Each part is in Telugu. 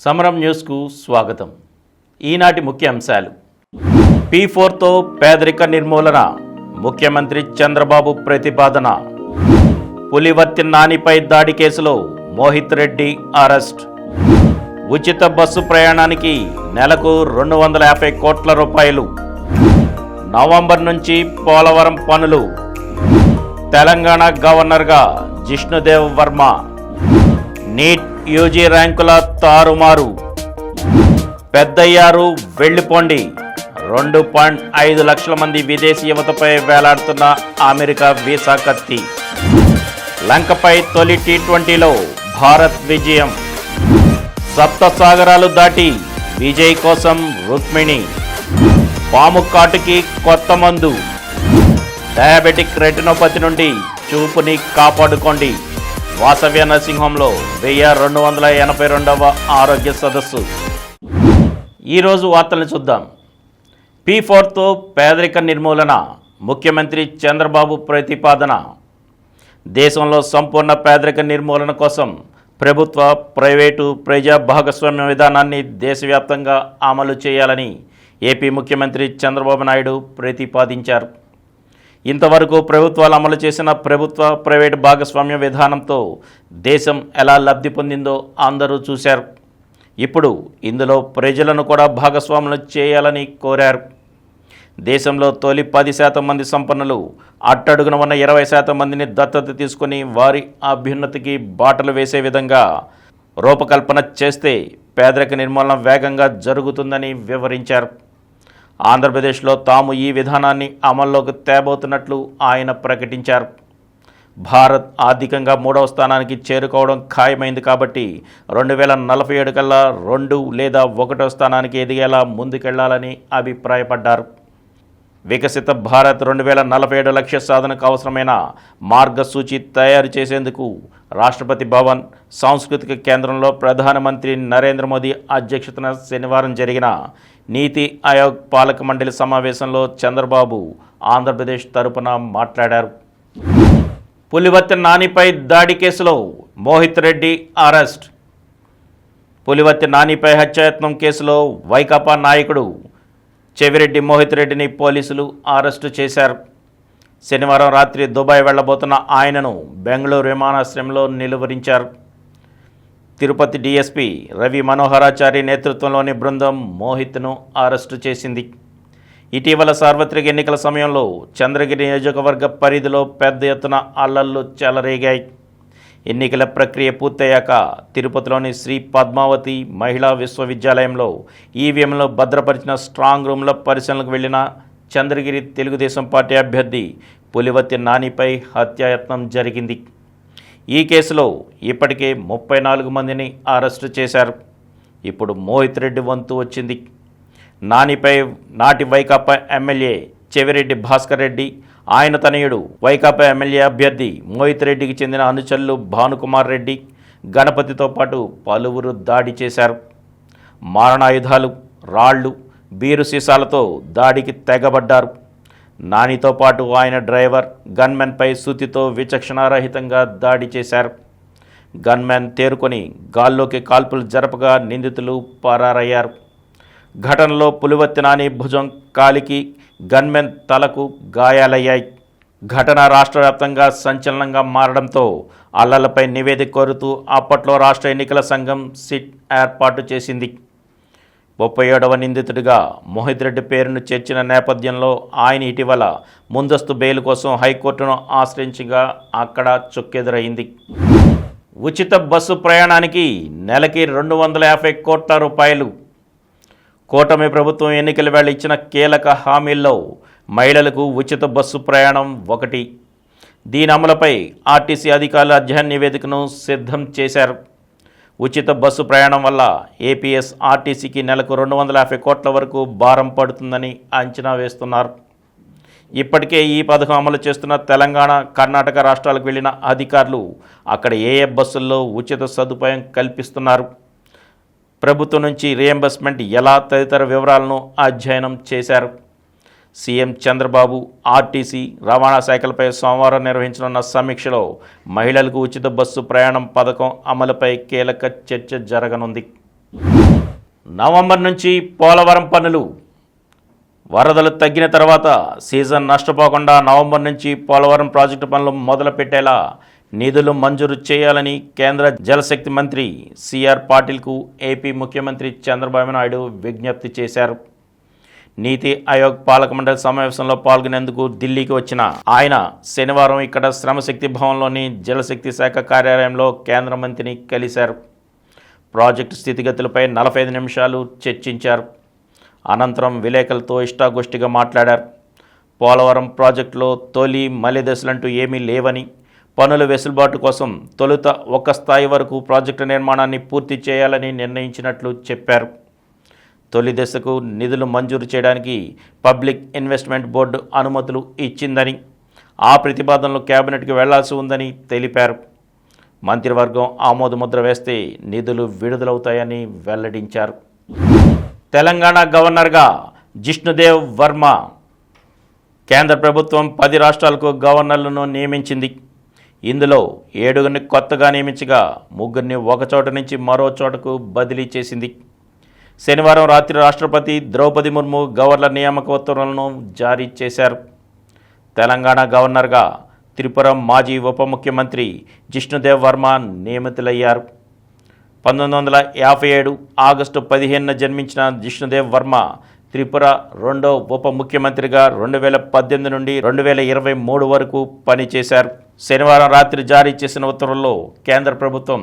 సమరం న్యూస్కు స్వాగతం. ఈనాటి ముఖ్య అంశాలు. P4తో పేదరిక నిర్మూలన, ముఖ్యమంత్రి చంద్రబాబు ప్రతిపాదన. పులివర్తి నానిపై దాడి కేసులో మోహిత్ రెడ్డి అరెస్ట్. ఉచిత బస్సు ప్రయాణానికి నెలకు 250 కోట్ల రూపాయలు. నవంబర్ నుంచి పోలవరం పనులు. తెలంగాణ గవర్నర్గా జిష్ణుదేవ్ వర్మ. నీట్ యూజీ ర్యాంకుల తారుమారు. పెద్దయ్యారు వెళ్ళిపోండి. 2.5 లక్షల మంది విదేశీ యువతపై వేలాడుతున్న అమెరికా వీసా కత్తి. లంకపై తొలి T20లో భారత్ విజయం. సప్త సాగరాలు దాటి విజయ్ కోసం రుక్మిణి. పాము కాటుకి కొత్త మందు. డయాబెటిక్ రెటినోపతి నుండి చూపుని కాపాడుకోండి. వాసవ్య నరసింహంలో 1282వ ఆరోగ్య సదస్సు. ఈరోజు వార్తలను చూద్దాం. P4తో పేదరిక నిర్మూలన, ముఖ్యమంత్రి చంద్రబాబు ప్రతిపాదన. దేశంలో సంపూర్ణ పేదరిక నిర్మూలన కోసం ప్రభుత్వ, ప్రైవేటు, ప్రజా భాగస్వామ్య విధానాన్ని దేశవ్యాప్తంగా అమలు చేయాలని ఏపీ ముఖ్యమంత్రి చంద్రబాబు నాయుడు ప్రతిపాదించారు. ఇంతవరకు ప్రభుత్వాలు అమలు చేసిన ప్రభుత్వ, ప్రైవేటు భాగస్వామ్య విధానంతో దేశం ఎలా లబ్ధి పొందిందో అందరూ చూశారు. ఇప్పుడు ఇందులో ప్రజలను కూడా భాగస్వాములు చేయాలని కోరారు. దేశంలో తొలి 10% మంది సంపన్నులు అట్టడుగున ఉన్న 20% మందిని దత్తత తీసుకుని వారి అభ్యున్నతికి బాటలు వేసే విధంగా రూపకల్పన చేస్తే పేదరిక నిర్మూలన వేగంగా జరుగుతుందని వివరించారు. ఆంధ్రప్రదేశ్లో తాము ఈ విధానాన్ని అమల్లోకి తేబోతున్నట్లు ఆయన ప్రకటించారు. భారత్ ఆర్థికంగా 3వ స్థానానికి చేరుకోవడం ఖాయమైంది కాబట్టి 2047 కల్లా 2 లేదా 1వ స్థానానికి ఎదిగేలా ముందుకెళ్లాలని అభిప్రాయపడ్డారు. వికసిత భారత్ 2047 లక్ష్య సాధనకు అవసరమైన మార్గసూచి తయారు చేసేందుకు రాష్ట్రపతి భవన్, సాంస్కృతిక కేంద్రంలో ప్రధానమంత్రి నరేంద్ర మోదీ అధ్యక్షతన శనివారం జరిగిన నీతి ఆయోగ్ పాలక మండలి సమావేశంలో చంద్రబాబు ఆంధ్రప్రదేశ్ తరపున మాట్లాడారు. పులివర్తి నానిపై దాడి కేసులో మోహిత్ రెడ్డి అరెస్ట్. పులివర్తి నానిపై హత్యాయత్నం కేసులో వైకాపా నాయకుడు చెవిరెడ్డి మోహిత్ రెడ్డిని పోలీసులు అరెస్టు చేశారు. శనివారం రాత్రి దుబాయ్ వెళ్లబోతున్న ఆయనను బెంగళూరు విమానాశ్రయంలో నిలువరించారు. తిరుపతి డీఎస్పీ రవి మనోహరాచారి నేతృత్వంలోని బృందం మోహిత్ను అరెస్టు చేసింది. ఇటీవల సార్వత్రిక ఎన్నికల సమయంలో చంద్రగిరి నియోజకవర్గ పరిధిలో పెద్ద ఎత్తున అల్లర్లు చెలరేగాయి. ఎన్నికల ప్రక్రియ పూర్తయ్యాక తిరుపతిలోని శ్రీ పద్మావతి మహిళా విశ్వవిద్యాలయంలో ఈవీఎంలో భద్రపరిచిన స్ట్రాంగ్ రూమ్ల పరిశీలనకు వెళ్లిన చంద్రగిరి తెలుగుదేశం పార్టీ అభ్యర్థి పులివర్తి నానిపై హత్యాయత్నం జరిగింది. ఈ కేసులో ఇప్పటికే 34 మందిని అరెస్టు చేశారు. ఇప్పుడు మోహిత్ రెడ్డి వంతు వచ్చింది. నానిపై నాటి వైకాపా ఎమ్మెల్యే చెవిరెడ్డి భాస్కర్ రెడ్డి, ఆయన తనయుడు వైకాపా ఎమ్మెల్యే అభ్యర్థి మోహిత్ రెడ్డికి చెందిన అనుచరులు భానుకుమార్ రెడ్డి, గణపతితో పాటు పలువురు దాడి చేశారు. మారణాయుధాలు, రాళ్లు, బీరు సీసాలతో దాడికి తెగబడ్డారు. నానితో పాటు ఆయన డ్రైవర్, గన్మెన్పై సుత్తితో విచక్షణారహితంగా దాడి చేశారు. గన్మెన్ తేరుకొని గాల్లోకి కాల్పులు జరపగా నిందితులు పరారయ్యారు. ఘటనలో పులివర్తి నాని భుజం, కాలికి, గన్మెన్ తలకు గాయాలయ్యాయి. ఘటన రాష్ట్ర వ్యాప్తంగా సంచలనంగా మారడంతో అల్లర్లపై నివేదిక కోరుతూ అప్పట్లో రాష్ట్ర ఎన్నికల సంఘం సిట్ ఏర్పాటు చేసింది. 37వ నిందితుడిగా మోహిత్ రెడ్డి పేరును చేర్చిన నేపథ్యంలో ఆయన ఇటీవల ముందస్తు బెయిల్ కోసం హైకోర్టును ఆశ్రయించగా అక్కడ చుక్కెదురైంది. ఉచిత బస్సు ప్రయాణానికి నెలకి 250 కోట్ల రూపాయలు. కూటమి ప్రభుత్వం ఎన్నికల వేళ ఇచ్చిన కీలక హామీల్లో మహిళలకు ఉచిత బస్సు ప్రయాణం ఒకటి. దీని అమలుపై ఆర్టీసీ అధికారులు అధ్యయన నివేదికను సిద్ధం చేశారు. ఉచిత బస్సు ప్రయాణం వల్ల ఏపీఎస్ ఆర్టీసీకి నెలకు 250 కోట్ల వరకు భారం పడుతుందని అంచనా వేస్తున్నారు. ఇప్పటికే ఈ పథకం అమలు చేస్తున్న తెలంగాణ, కర్ణాటక రాష్ట్రాలకు వెళ్లిన అధికారులు అక్కడ ఏ బస్సుల్లో ఉచిత సదుపాయం కల్పిస్తున్నారు, ప్రభుత్వం నుంచి రీఎంబర్స్మెంట్ ఎలా తదితర వివరాలను అధ్యయనం చేశారు. సీఎం చంద్రబాబు ఆర్టీసీ రవాణా శాఖలపై సోమవారం నిర్వహించనున్న సమీక్షలో మహిళలకు ఉచిత బస్సు ప్రయాణం పథకం అమలుపై కీలక చర్చ జరగనుంది. నవంబర్ నుంచి పోలవరం పనులు. వరదలు తగ్గిన తర్వాత సీజన్ నష్టపోకుండా నవంబర్ నుంచి పోలవరం ప్రాజెక్టు పనులు మొదలుపెట్టేలా నిధులు మంజూరు చేయాలని కేంద్ర జలశక్తి మంత్రి సిఆర్ పాటిల్కు ఏపీ ముఖ్యమంత్రి చంద్రబాబు నాయుడు విజ్ఞప్తి చేశారు. నీతి ఆయోగ్ పాలక మండలి సమావేశంలో పాల్గొనేందుకు ఢిల్లీకి వచ్చిన ఆయన శనివారం ఇక్కడ శ్రమశక్తి భవన్లోని జలశక్తి శాఖ కార్యాలయంలో కేంద్ర మంత్రిని కలిశారు. ప్రాజెక్టు స్థితిగతులపై 45 నిమిషాలు చర్చించారు. అనంతరం విలేకరులతో ఇష్టాగోష్ఠిగా మాట్లాడారు. పోలవరం ప్రాజెక్టులో తొలి మలి దశలంటూ ఏమీ లేవని, పనుల వెసులుబాటు కోసం తొలుత ఒక స్థాయి వరకు ప్రాజెక్టు నిర్మాణాన్ని పూర్తి చేయాలని నిర్ణయించినట్లు చెప్పారు. తొలి దశకు నిధులు మంజూరు చేయడానికి పబ్లిక్ ఇన్వెస్ట్మెంట్ బోర్డు అనుమతులు ఇచ్చిందని, ఆ ప్రతిపాదనలు కేబినెట్కి వెళ్లాల్సి ఉందని తెలిపారు. మంత్రివర్గం ఆమోదముద్ర వేస్తే నిధులు విడుదలవుతాయని వెల్లడించారు. తెలంగాణ గవర్నర్గా జిష్ణుదేవ్ వర్మ. కేంద్ర ప్రభుత్వం 10 రాష్ట్రాలకు గవర్నర్లను నియమించింది. ఇందులో 7గురిని కొత్తగా నియమించగా 3గురిని ఒక చోట నుంచి మరో చోటకు బదిలీ చేసింది. శనివారం రాత్రి రాష్ట్రపతి ద్రౌపది ముర్ము గవర్నర్ నియామక ఉత్తర్వులను జారీ చేశారు. తెలంగాణ గవర్నర్గా త్రిపుర మాజీ ఉప ముఖ్యమంత్రి జిష్ణుదేవ్ వర్మ నియమితులయ్యారు. 1957 ఆగస్టు 15న జన్మించిన జిష్ణుదేవ్ వర్మ త్రిపుర రెండో ఉప ముఖ్యమంత్రిగా 2018 నుండి 2023 వరకు పనిచేశారు. శనివారం రాత్రి జారీ చేసిన ఉత్తర్వుల్లో కేంద్ర ప్రభుత్వం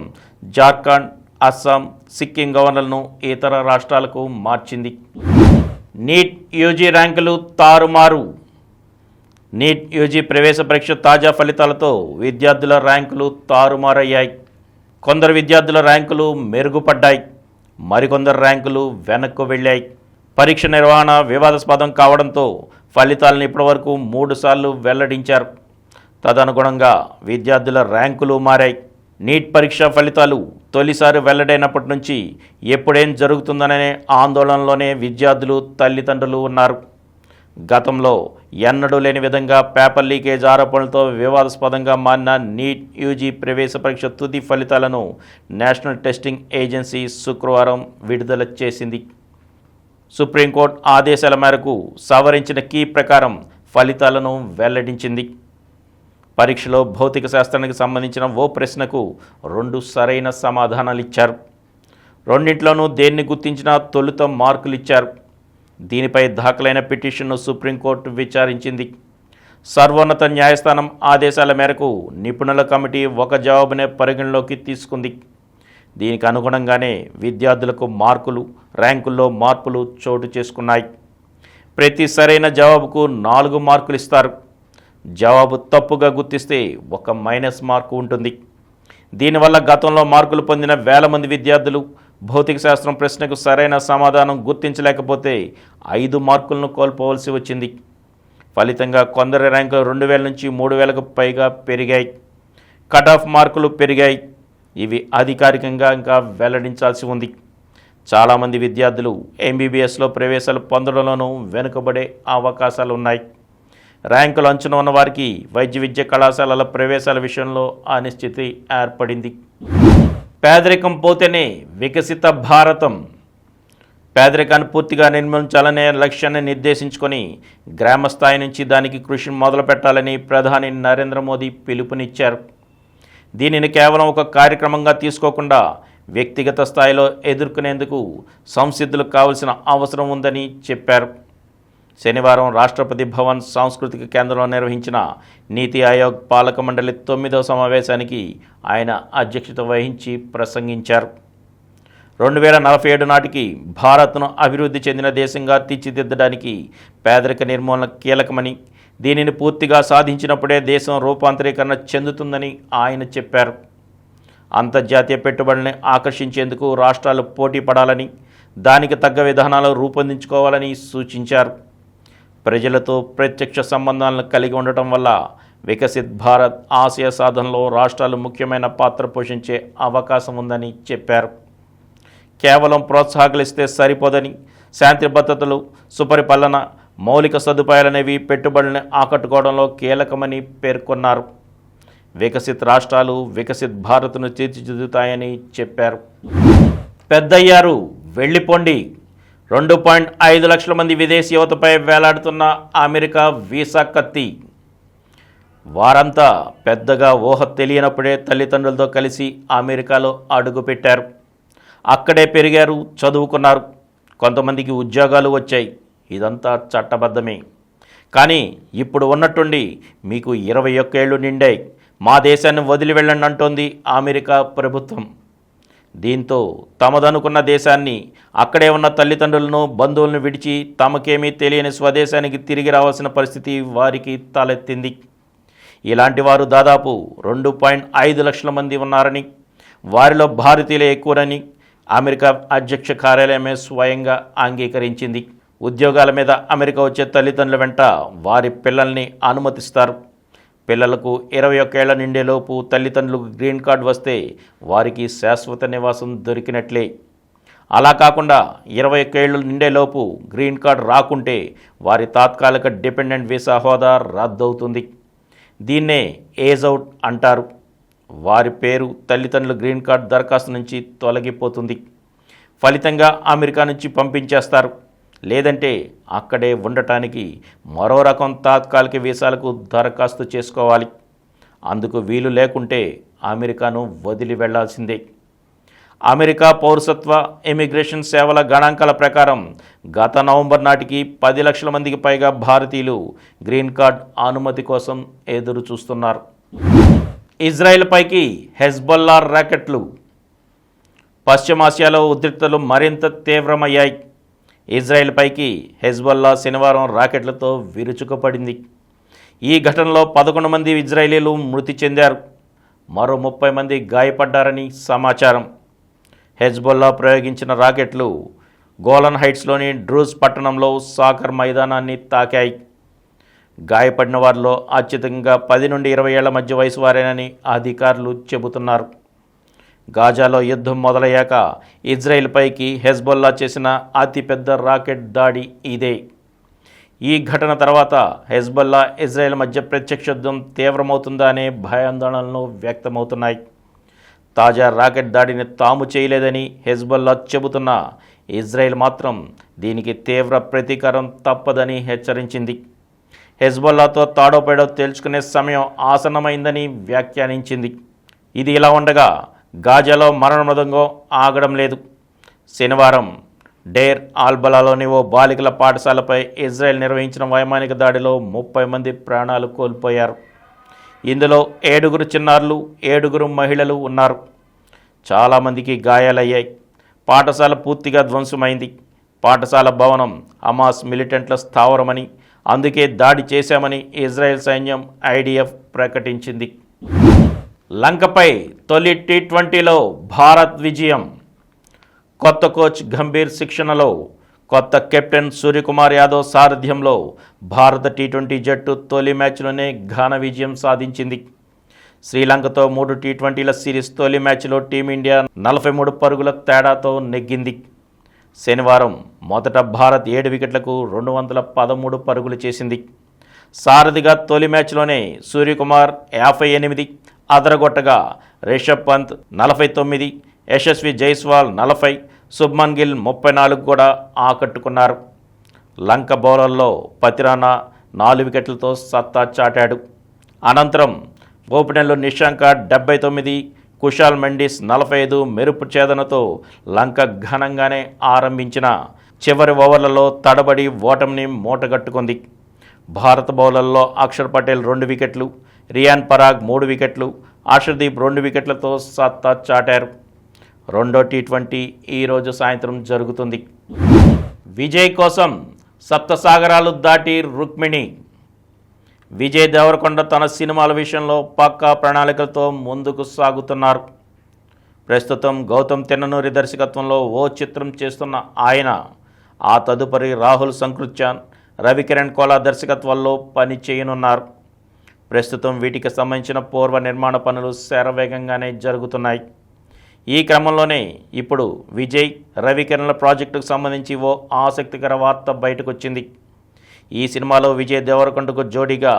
జార్ఖండ్, అస్సాం, సిక్కిం గవర్నర్లను ఇతర రాష్ట్రాలకు మార్చింది. నీట్ యూజీ ర్యాంకులు తారుమారు. నీట్ యూజీ ప్రవేశ పరీక్ష తాజా ఫలితాలతో విద్యార్థుల ర్యాంకులు తారుమారయ్యాయి. కొందరు విద్యార్థుల ర్యాంకులు మెరుగుపడ్డాయి, మరికొందరు ర్యాంకులు వెనక్కు వెళ్ళాయి. పరీక్ష నిర్వహణ వివాదాస్పదం కావడంతో ఫలితాలను ఇప్పటివరకు 3 సార్లు వెల్లడించారు. తదనుగుణంగా విద్యార్థుల ర్యాంకులు మారాయి. నీట్ పరీక్ష ఫలితాలు తొలిసారి వెల్లడైనప్పటి నుంచి ఎప్పుడేం జరుగుతుందనే ఆందోళనలోనే విద్యార్థులు, తల్లిదండ్రులు ఉన్నారు. గతంలో ఎన్నడూ లేని విధంగా పేపర్ లీకేజ్ ఆరోపణలతో వివాదాస్పదంగా మారిన నీట్ యూజీ ప్రవేశ పరీక్ష తుది ఫలితాలను నేషనల్ టెస్టింగ్ ఏజెన్సీ శుక్రవారం విడుదల చేసింది. సుప్రీంకోర్టు ఆదేశాల మేరకు సవరించిన కీ ప్రకారం ఫలితాలను వెల్లడించింది. పరీక్షలో భౌతిక శాస్త్రానికి సంబంధించిన ఓ ప్రశ్నకు 2 సరైన సమాధానాలు ఇచ్చారు. రెండింటిలోనూ దేన్ని గుర్తించినా తొలుత మార్కులు ఇచ్చారు. దీనిపై దాఖలైన పిటిషన్ను సుప్రీంకోర్టు విచారించింది. సర్వోన్నత న్యాయస్థానం ఆదేశాల మేరకు నిపుణుల కమిటీ ఒక జవాబునే పరిగణలోకి తీసుకుంది. దీనికి అనుగుణంగానే విద్యార్థులకు మార్కులు, ర్యాంకుల్లో మార్పులు చోటు చేసుకున్నాయి. ప్రతి సరైన జవాబుకు 4 మార్కులు ఇస్తారు. జవాబు తప్పుగా గుర్తిస్తే 1 మైనస్ మార్కు ఉంటుంది. దీనివల్ల గతంలో మార్కులు పొందిన వేల మంది విద్యార్థులు భౌతిక శాస్త్రం ప్రశ్నకు సరైన సమాధానం గుర్తించలేకపోతే 5 మార్కులను కోల్పోవలసి వచ్చింది. ఫలితంగా కొందరి ర్యాంకులు 2000 నుంచి 3000కు పైగా పెరిగాయి. కట్ ఆఫ్ మార్కులు పెరిగాయి. ఇవి అధికారికంగా ఇంకా వెల్లడించాల్సి ఉంది. చాలామంది విద్యార్థులు ఎంబీబీఎస్లో ప్రవేశాలు పొందడంలోనూ వెనుకబడే అవకాశాలు ఉన్నాయి. ర్యాంకులు అంచున ఉన్న వారికి వైద్య విద్య కళాశాలల ప్రవేశాల విషయంలో అనిశ్చితి ఏర్పడింది. పేదరికం పోతేనే వికసిత భారతం. పేదరికాన్ని పూర్తిగా నిర్మూలించాలనే లక్ష్యాన్ని నిర్దేశించుకొని గ్రామ స్థాయి నుంచి దానికి కృషి మొదలుపెట్టాలని ప్రధాని నరేంద్ర మోదీ పిలుపునిచ్చారు. దీనిని కేవలం ఒక కార్యక్రమంగా తీసుకోకుండా వ్యక్తిగత స్థాయిలో ఎదుర్కొనేందుకు సంసిద్ధులు కావాల్సిన అవసరం ఉందని చెప్పారు. శనివారం రాష్ట్రపతి భవన్ సాంస్కృతిక కేంద్రంలో నిర్వహించిన నీతి ఆయోగ్ పాలక మండలి 9వ సమావేశానికి ఆయన అధ్యక్షత వహించి ప్రసంగించారు. 2047 నాటికి భారత్ను అభివృద్ధి చెందిన దేశంగా తీర్చిదిద్దడానికి పేదరిక నిర్మూలన కీలకమని, దీనిని పూర్తిగా సాధించినప్పుడే దేశం రూపాంతరీకరణ చెందుతుందని ఆయన చెప్పారు. అంతర్జాతీయ పెట్టుబడుల్ని ఆకర్షించేందుకు రాష్ట్రాలు పోటీ పడాలని, దానికి తగ్గ విధానాలు రూపొందించుకోవాలని సూచించారు. ప్రజలతో ప్రత్యక్ష సంబంధాలను కలిగి ఉండటం వల్ల వికసిత్ భారత్ ఆశయ సాధనలో రాష్ట్రాలు ముఖ్యమైన పాత్ర పోషించే అవకాశం ఉందని చెప్పారు. కేవలం ప్రోత్సాహకలిస్తే సరిపోదని, శాంతి భద్రతలు, సుపరిపాలన, మౌలిక సదుపాయాలనేవి పెట్టుబడుల్ని ఆకట్టుకోవడంలో కీలకమని పేర్కొన్నారు. వికసిత్ రాష్ట్రాలు వికసిత్ భారత్ను తీర్చిదిద్దుతాయని చెప్పారు. పెద్దయ్యారు వెళ్ళిపోండి. 2.5 లక్షల మంది విదేశీ యువతపై వేలాడుతున్న అమెరికా వీసా కత్తి. వారంతా పెద్దగా ఊహ తెలియనప్పుడే తల్లిదండ్రులతో కలిసి అమెరికాలో అడుగుపెట్టారు. అక్కడే పెరిగారు, చదువుకున్నారు. కొంతమందికి ఉద్యోగాలు వచ్చాయి. ఇదంతా చట్టబద్ధమే. కానీ ఇప్పుడు ఉన్నట్టుండి మీకు 21 ఏళ్ళు నిండాయి, మా దేశాన్ని వదిలి వెళ్ళండి అంటోంది అమెరికా ప్రభుత్వం. దీంతో తమదనుకున్న దేశాన్ని, అక్కడే ఉన్న తల్లిదండ్రులను, బంధువులను విడిచి తమకేమీ తెలియని స్వదేశానికి తిరిగి రావాల్సిన పరిస్థితి వారికి తలెత్తింది. ఇలాంటి వారు దాదాపు 2.5 లక్షల మంది ఉన్నారని, వారిలో భారతీయులే ఎక్కువరని అమెరికా అధ్యక్ష కార్యాలయమే స్వయంగా అంగీకరించింది. ఉద్యోగాల మీద అమెరికా వచ్చే తల్లిదండ్రుల వెంట వారి పిల్లల్ని అనుమతిస్తారు. పిల్లలకు 21 ఏళ్ల నిండేలోపు తల్లిదండ్రులకు గ్రీన్ కార్డు వస్తే వారికి శాశ్వత నివాసం దొరికినట్లే. అలా కాకుండా 21 ఏళ్ళు నిండేలోపు గ్రీన్ కార్డు రాకుంటే వారి తాత్కాలిక డిపెండెంట్ వీసా హోదా రద్దవుతుంది. దీన్నే ఏజ్ అవుట్ అంటారు. వారి పేరు తల్లిదండ్రుల గ్రీన్ కార్డు దరఖాస్తు నుంచి తొలగిపోతుంది. ఫలితంగా అమెరికా నుంచి పంపించేస్తారు. లేదంటే అక్కడే ఉండటానికి మరో రకం తాత్కాలిక వీసాలకు దరఖాస్తు చేసుకోవాలి. అందుకు వీలు లేకుంటే అమెరికాను వదిలి వెళ్లాల్సిందే. అమెరికా పౌరసత్వ ఇమిగ్రేషన్ సేవల గణాంకాల ప్రకారం గత నవంబర్ నాటికి 10 లక్షల మందికి పైగా భారతీయులు గ్రీన్ కార్డ్ అనుమతి కోసం ఎదురు చూస్తున్నారు. ఇజ్రాయెల్పైకి హెజ్బొల్లా రాకెట్లు. పశ్చిమాసియాలో ఉద్రిక్తతలు మరింత తీవ్రమయ్యాయి. ఇజ్రాయెల్పైకి హెజ్బొల్లా శనివారం రాకెట్లతో విరుచుకుపడింది. ఈ ఘటనలో 11 మంది ఇజ్రాయేలీలు మృతి చెందారు. మరో 30 మంది గాయపడ్డారని సమాచారం. హెజ్బొల్లా ప్రయోగించిన రాకెట్లు గోలన్ హైట్స్లోని డ్రూజ్ పట్టణంలో సాకర్ మైదానాన్ని తాకాయి. గాయపడిన వారిలో అత్యధికంగా 10 నుండి 20 ఏళ్ల మధ్య వయసు వారేనని అధికారులు చెబుతున్నారు. గాజాలో యుద్ధం మొదలయ్యాక ఇజ్రాయెల్పైకి హెజ్బొల్లా చేసిన అతిపెద్ద రాకెట్ దాడి ఇదే. ఈ ఘటన తర్వాత హెజ్బొల్లా ఇజ్రాయెల్ మధ్య ప్రత్యక్ష యుద్ధం తీవ్రమవుతుందా అనే భయాందోళనలు వ్యక్తమవుతున్నాయి. తాజా రాకెట్ దాడిని తాము చేయలేదని హెజ్బొల్లా చెబుతున్నా ఇజ్రాయెల్ మాత్రం దీనికి తీవ్ర ప్రతీకారం తప్పదని హెచ్చరించింది. హెజ్బొల్లాతో తాడోపేడో తేల్చుకునే సమయం ఆసన్నమైందని వ్యాఖ్యానించింది. ఇది ఇలా ఉండగా గాజాలో మరణ మృదంగం ఆగడం లేదు. శనివారం డేర్ ఆల్బలాలోని ఓ బాలికల పాఠశాలపై ఇజ్రాయెల్ నిర్వహించిన వైమానిక దాడిలో 30 మంది ప్రాణాలు కోల్పోయారు. ఇందులో 7 చిన్నారులు, 7 మహిళలు ఉన్నారు. చాలామందికి గాయాలయ్యాయి. పాఠశాల పూర్తిగా ధ్వంసమైంది. పాఠశాల భవనం హమాస్ మిలిటెంట్ల స్థావరమని, అందుకే దాడి చేశామని ఇజ్రాయెల్ సైన్యం ఐడిఎఫ్ ప్రకటించింది. లంకపై తొలి టీ20లో భారత్ విజయం. కొత్త కోచ్ గంభీర్ శిక్షణలో కొత్త కెప్టెన్ సూర్యకుమార్ యాదవ్ సారథ్యంలో భారత టీ20 జట్టు తొలి మ్యాచ్లోనే ఘన విజయం సాధించింది. శ్రీలంకతో 3 టీ20ల సిరీస్ తొలి మ్యాచ్లో టీమిండియా 43 పరుగుల తేడాతో నెగ్గింది. శనివారం మొదట భారత్ 7 వికెట్లకు 213 పరుగులు చేసింది. సారథిగా తొలి మ్యాచ్లోనే సూర్యకుమార్ 58 అదరగొట్టగా రిషబ్ పంత్ 49, యశస్వి జైస్వాల్ 40, శుభ్మన్ గిల్ 34 కూడా ఆకట్టుకున్నారు. లంక బౌలర్లో పతిరానా 4 వికెట్లతో సత్తా చాటాడు. అనంతరం ఓపెనర్లు నిశాంక 79, కుషాల్ మెండిస్ 45 మెరుపు ఛేదనతో లంక ఘనంగానే ఆరంభించిన చివరి ఓవర్లలో తడబడి ఓటమిని మూటగట్టుకుంది. భారత బౌలర్లలో అక్షర్ పటేల్ 2 వికెట్లు, రియాన్ పరాగ్ 3 వికెట్లు, హర్షదీప్ 2 వికెట్లతో సత్తా చాటారు. రెండో టీ20 ఈరోజు సాయంత్రం జరుగుతుంది. విజయ్ కోసం సప్తసాగరాలు దాటి రుక్మిణి. విజయ్ దేవరకొండ తన సినిమాల విషయంలో పక్కా ప్రణాళికలతో ముందుకు సాగుతున్నారు. ప్రస్తుతం గౌతమ్ తిన్ననూరి దర్శకత్వంలో ఓ చిత్రం చేస్తున్న ఆయన ఆ తదుపరి రాహుల్ సంకృత్యాన్, రవికిరణ్ కోలా దర్శకత్వాల్లో పని చేయనున్నారు. ప్రస్తుతం వీటికి సంబంధించిన పూర్వ నిర్మాణ పనులు శరవేగంగానే జరుగుతున్నాయి. ఈ క్రమంలోనే ఇప్పుడు విజయ్, రవికిరణ్ల ప్రాజెక్టుకు సంబంధించి ఓ ఆసక్తికర వార్త బయటకు వచ్చింది. ఈ సినిమాలో విజయ్ దేవరకొండకు జోడీగా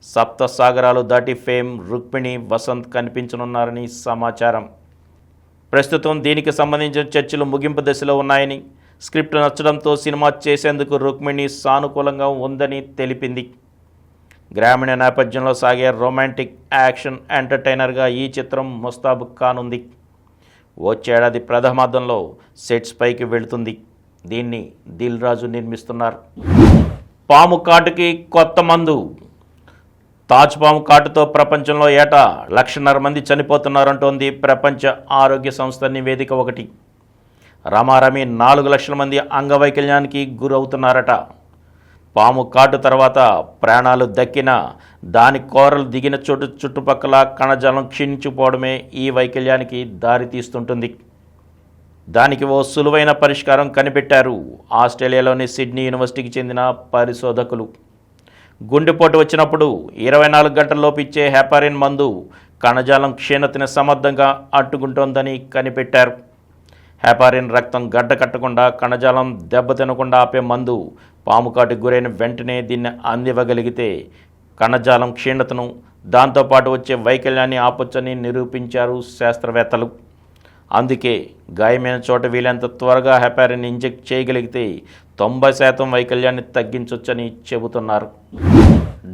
సప్త సాగరాలు దాటి ఫేమ్ రుక్మిణి వసంత్ కనిపించనున్నారని సమాచారం. ప్రస్తుతం దీనికి సంబంధించిన చర్చలు ముగింపు దశలో ఉన్నాయని, స్క్రిప్ట్ నచ్చడంతో సినిమా చేసేందుకు రుక్మిణి సానుకూలంగా ఉందని తెలిపింది. గ్రామీణ నేపథ్యంలో సాగే రొమాంటిక్ యాక్షన్ ఎంటర్టైనర్గా ఈ చిత్రం ముస్తాబు కానుంది. వచ్చేడాది ప్రథమార్థంలో సెట్స్ పైకి వెళుతుంది. దీన్ని దిల్ రాజు నిర్మిస్తున్నారు. పాము కాటుకి కొత్త మందు. తాజ్ పాము కాటుతో ప్రపంచంలో ఏటా 1.5 మంది చనిపోతున్నారంటోంది ప్రపంచ ఆరోగ్య సంస్థ నివేదిక ఒకటి. రమారమి 4 లక్షల మంది అంగవైకల్యానికి గురవుతున్నారట. పాము కాటు తర్వాత ప్రాణాలు దక్కినా దాని కోరలు దిగిన చుట్టుపక్కల కణజాలం క్షీణించిపోవడమే ఈ వైకల్యానికి దారితీస్తుంటుంది. దానికి ఓ సులువైన పరిష్కారం కనిపెట్టారు ఆస్ట్రేలియాలోని సిడ్నీ యూనివర్సిటీకి చెందిన పరిశోధకులు. గుండెపోటు వచ్చినప్పుడు 24 గంటల్లోపు ఇచ్చే హెపారిన్ మందు కణజాలం క్షీణతని సమర్థంగా అడ్డుకుంటోందని కనిపెట్టారు. హెపారిన్ రక్తం గడ్డ కట్టకుండా కణజాలం దెబ్బతినకుండా ఆపే మందు పాముకాటికి గురైన వెంటనే దీన్ని అందివ్వగలిగితే కణజాలం క్షీణతను, దాంతోపాటు వచ్చే వైకల్యాన్ని ఆపొచ్చని నిరూపించారు శాస్త్రవేత్తలు. అందుకే గాయమైన చోట వీలైనంత త్వరగా హెపారిన్ ఇంజెక్ట్ చేయగలిగితే 90% వైకల్యాన్ని తగ్గించవచ్చని చెబుతున్నారు.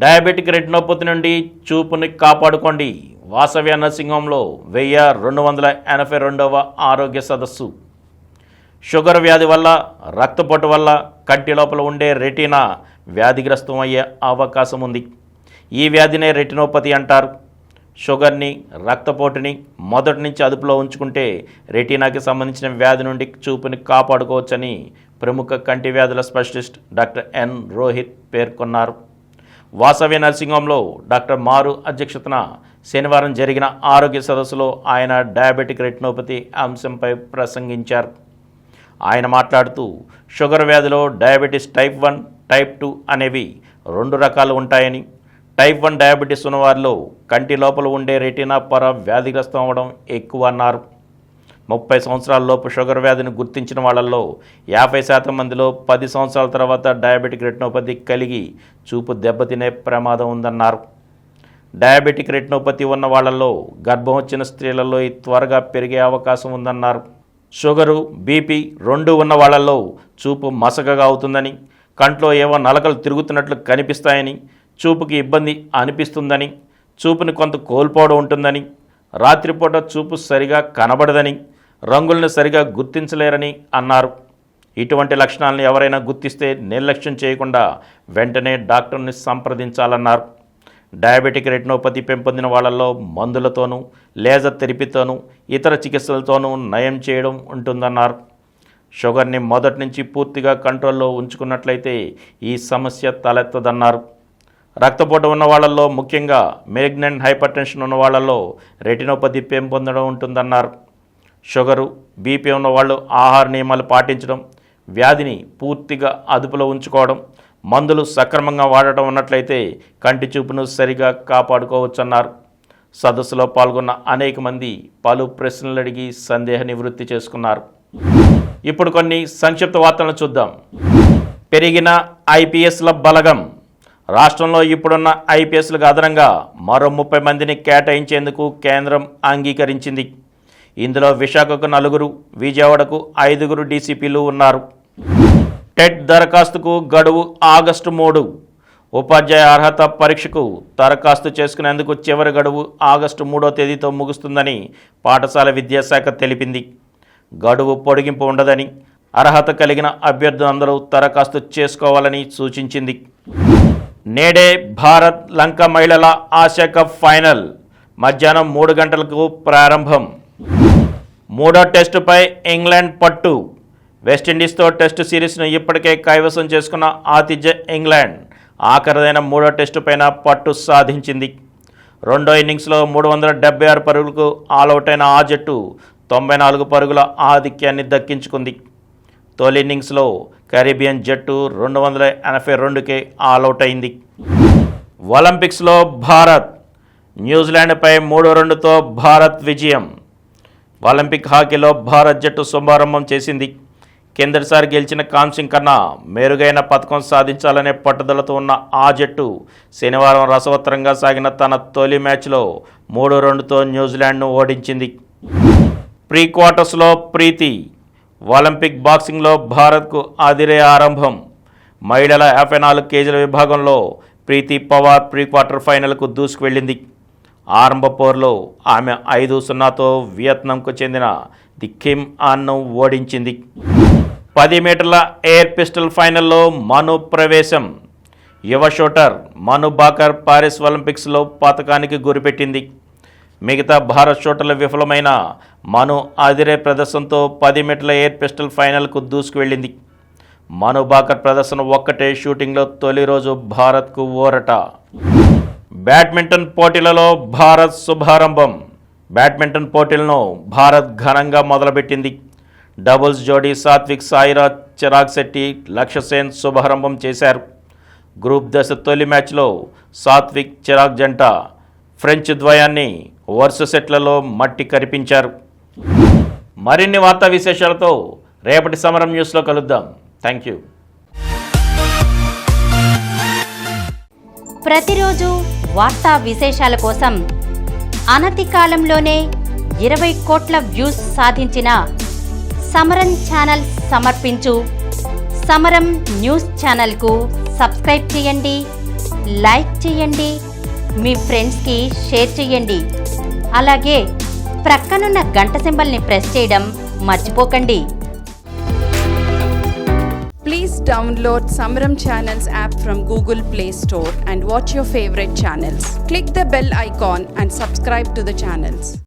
డయాబెటిక్ రెటినోపతి నుండి చూపుని కాపాడుకోండి. వాసవ్య నర్సింగ్ హోంలో 1282వ ఆరోగ్య సదస్సు. షుగర్ వ్యాధి వల్ల, రక్తపోటు వల్ల కంటి లోపల ఉండే రెటీనా వ్యాధిగ్రస్తం అయ్యే అవకాశం ఉంది. ఈ వ్యాధినే రెటినోపతి అంటారు. షుగర్ని, రక్తపోటుని మొదటి నుంచి అదుపులో ఉంచుకుంటే రెటీనాకి సంబంధించిన వ్యాధి నుండి చూపుని కాపాడుకోవచ్చని ప్రముఖ కంటి వ్యాధుల స్పెషలిస్ట్ డాక్టర్ ఎన్ రోహిత్ పేర్కొన్నారు. వాసవ్య నర్సింగ్ హోంలో డాక్టర్ మారు అధ్యక్షతన శనివారం జరిగిన ఆరోగ్య సదస్సులో ఆయన డయాబెటిక్ రెటినోపతి అంశంపై ప్రసంగించారు. ఆయన మాట్లాడుతూ షుగర్ వ్యాధిలో డయాబెటీస్ టైప్ 1, టైప్ 2 అనేవి 2 రకాలు ఉంటాయని, టైప్ 1 డయాబెటీస్ ఉన్నవారిలో కంటి లోపల ఉండే రెటీనా పొర వ్యాధిగ్రస్తం అవ్వడం ఎక్కువ అన్నారు. 30 సంవత్సరాల లోపు షుగర్ వ్యాధిని గుర్తించిన వాళ్ళల్లో 50% మందిలో 10 సంవత్సరాల తర్వాత డయాబెటిక్ రెటినోపతి కలిగి చూపు దెబ్బతినే ప్రమాదం ఉందన్నారు. డయాబెటిక్ రెటినోపతి ఉన్న వాళ్ళల్లో గర్భం వచ్చిన స్త్రీలలో త్వరగా పెరిగే అవకాశం ఉందన్నారు. షుగరు, బీపీ 2 ఉన్న వాళ్ళల్లో చూపు మసకగా అవుతుందని, కంట్లో ఏవో నలకలు తిరుగుతున్నట్లు కనిపిస్తాయని, చూపుకి ఇబ్బంది అనిపిస్తుందని, చూపుని కొంత కోల్పోవడం ఉంటుందని, రాత్రిపూట చూపు సరిగా కనబడదని, రంగులను సరిగా గుర్తించలేరని అన్నారు. ఇటువంటి లక్షణాలను ఎవరైనా గుర్తిస్తే నిర్లక్ష్యం చేయకుండా వెంటనే డాక్టర్ని సంప్రదించాలన్నారు. డయాబెటిక్ రెటినోపతి పెంపొందిన వాళ్ళల్లో మందులతోనూ, లేజర్ థెరపీతోనూ, ఇతర చికిత్సలతోనూ నయం చేయడం ఉంటుందన్నారు. షుగర్ని మొదటి నుంచి పూర్తిగా కంట్రోల్లో ఉంచుకున్నట్లయితే ఈ సమస్య తలెత్తదన్నారు. రక్తపోటు ఉన్న వాళ్ళల్లో, ముఖ్యంగా మెలిగ్నెంట్ హైపర్ టెన్షన్ ఉన్న వాళ్ళల్లో రెటినోపతి పెంపొందడం ఉంటుందన్నారు. షుగరు, బీపీ ఉన్న వాళ్ళు ఆహార నియమాలు పాటించడం, వ్యాధిని పూర్తిగా అదుపులో ఉంచుకోవడం, మందులు సక్రమంగా వాడటం ఉన్నట్లయితే కంటి చూపును సరిగా కాపాడుకోవచ్చన్నారు. సదస్సులో పాల్గొన్న అనేక మంది పలు ప్రశ్నలు అడిగి సందేహ నివృత్తి చేసుకున్నారు. ఇప్పుడు కొన్ని సంక్షిప్త వార్తలను చూద్దాం. పెరిగిన ఐపీఎస్ల బలగం. రాష్ట్రంలో ఇప్పుడున్న ఐపీఎస్లకు అదనంగా మరో 30 మందిని కేటాయించేందుకు కేంద్రం అంగీకరించింది. ఇందులో విశాఖకు 4, విజయవాడకు 5 డీసీపీలు ఉన్నారు. టెట్ దరఖాస్తుకు గడువు ఆగస్టు 3. ఉపాధ్యాయ అర్హత పరీక్షకు దరఖాస్తు చేసుకునేందుకు చివరి గడువు ఆగస్టు 3వ తేదీతో ముగుస్తుందని పాఠశాల విద్యాశాఖ తెలిపింది. గడువు పొడిగింపు ఉండదని, అర్హత కలిగిన అభ్యర్థులందరూ దరఖాస్తు చేసుకోవాలని సూచించింది. నేడే భారత్ లంక మహిళల ఆసియా కప్ ఫైనల్ మధ్యాహ్నం 3 గంటలకు ప్రారంభం. 3వ టెస్టుపై ఇంగ్లాండ్ పట్టు. వెస్టిండీస్తో టెస్టు సిరీస్ను ఇప్పటికే కైవసం చేసుకున్న ఆతిథ్య ఇంగ్లాండ్ ఆఖరిదైన 3వ టెస్టు పైన పట్టు సాధించింది. 2వ ఇన్నింగ్స్లో 376 పరుగులకు ఆలౌట్ అయిన ఆ జట్టు 94 పరుగుల ఆధిక్యాన్ని దక్కించుకుంది. తొలి ఇన్నింగ్స్లో కరీబియన్ జట్టు 282కే ఆలౌట్ అయింది. ఒలింపిక్స్లో భారత్. న్యూజిలాండ్పై 3-2తో భారత్ విజయం. ఒలింపిక్ హాకీలో భారత్ జట్టు శుభారంభం చేసింది. కిందటిసారి గెలిచిన కాంస్యం కన్నా మెరుగైన పథకం సాధించాలనే పట్టుదలతో ఉన్న ఆ జట్టు శనివారం రసవత్తరంగా సాగిన తన తొలి మ్యాచ్లో 3-2తో న్యూజిలాండ్ను ఓడించింది. ప్రీ క్వార్టర్స్లో ప్రీతి. ఒలింపిక్ బాక్సింగ్లో భారత్కు ఆదిరే ఆరంభం. మహిళల 54 కేజీల విభాగంలో ప్రీతి పవార్ ప్రీ క్వార్టర్ ఫైనల్కు దూసుకువెళ్ళింది. ఆరంభ పోరులో ఆమె 5-0తో వియత్నాంకు చెందిన ది కిమ్ ఆన్ను ఓడించింది. 10 మీటర్ల ఎయిర్ పిస్టల్ ఫైనల్లో మను ప్రవేశం. యువ షూటర్ మను బాకర్ పారిస్ ఒలింపిక్స్లో పతకానికి గురిపెట్టింది. మిగతా భారత్ షూటర్లు విఫలమైన మను ఆదిరే ప్రదర్శనతో 10 మీటర్ల ఎయిర్ పిస్టల్ ఫైనల్కు దూసుకువెళ్ళింది. మను బాకర్ ప్రదర్శన ఒక్కటే షూటింగ్లో తొలి రోజు భారత్కు ఊరట. బ్యాడ్మింటన్ పోటీలలో భారత్ శుభారంభం. బ్యాడ్మింటన్ పోటీలను భారత్ ఘనంగా మొదలుపెట్టింది. డబుల్స్ జోడీ సాత్విక్ సాయిరాజ్ చిరాగ్ శెట్టి లక్ష్య సేన్ శుభారంభం చేశారు. గ్రూప్ దశ తొలి మ్యాచ్లో సాత్విక్ చిరాగ్ జంట ఫ్రెంచ్ ద్వయాన్ని వరుస సెట్లలో మట్టి కరిపించారు. మరిన్ని వార్తా విశేషాలతో రేపటి సమరం న్యూస్లో కలుద్దాం. Thank you. ప్రతిరోజు వార్తా విశేషాల కోసం అనతి కాలంలోనే 20 కోట్ల వ్యూస్ సాధించిన సమరం ఛానల్ సమర్పించు సమరం న్యూస్ ఛానల్కు సబ్స్క్రైబ్ చేయండి, లైక్ చేయండి, మీ ఫ్రెండ్స్కి షేర్ చేయండి. అలాగే ప్రక్కనున్న గంట సింబల్ని ప్రెస్ చేయడం మర్చిపోకండి. Please download Samaram Channels app from Google Play Store and watch your favorite channels. Click the bell icon and subscribe to the channels.